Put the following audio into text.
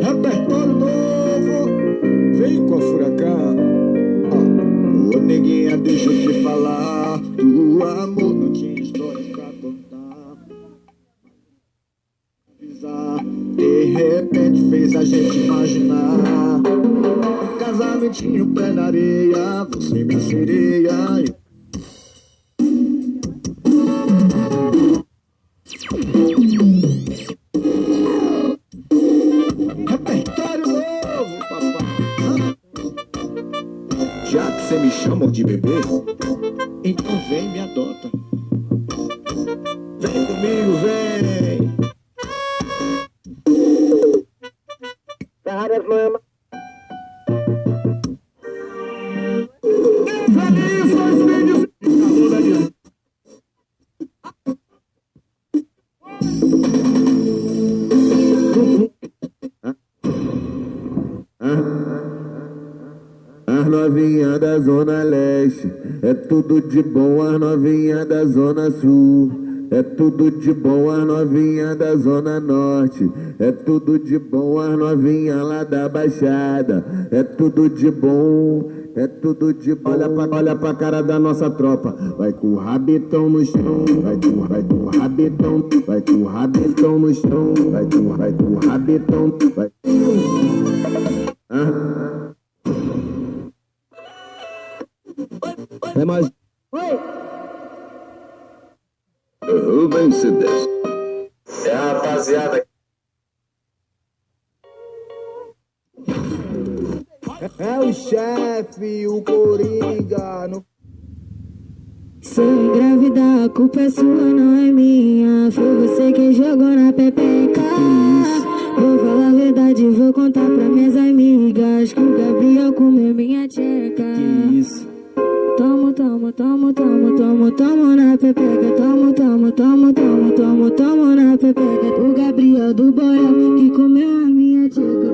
Repertório novo, vem com a furacão. Ô neguinha, deixa eu te falar, do amor não tinha história pra contar. De repente fez a gente imaginar casamentinho, pé na areia, você minha sereia. Repertório novo, papai. Já que você me chama de bebê, então vem, me adota. Vem comigo, vem. Várias mamas. Feliz 2020. Calor da Disney. As novinhas da Zona Leste, é tudo de bom. As novinhas da Zona Sul, é tudo de bom. As novinhas da Zona Norte, é tudo de bom. As novinhas lá da Baixada, é tudo de bom. É tudo de bom. Olha pra cara da nossa tropa. Vai com o rabetão no chão. Vai com o rabetão. Vai com o rabetão no chão. Vai com o rabetão. Vai. É mais. Oi! Vem-se desse. É a rapaziada. É o chefe, o Coringa. No... Se eu engravidar, a culpa é sua, não é minha. Foi você que jogou na pepeca. Vou falar a verdade, vou contar pra minhas amigas que o Gabriel comeu minha tcheca. Que isso? Tomo na pepeca. Tomo na pepeca. O Gabriel do Borel que comeu a minha tcheca.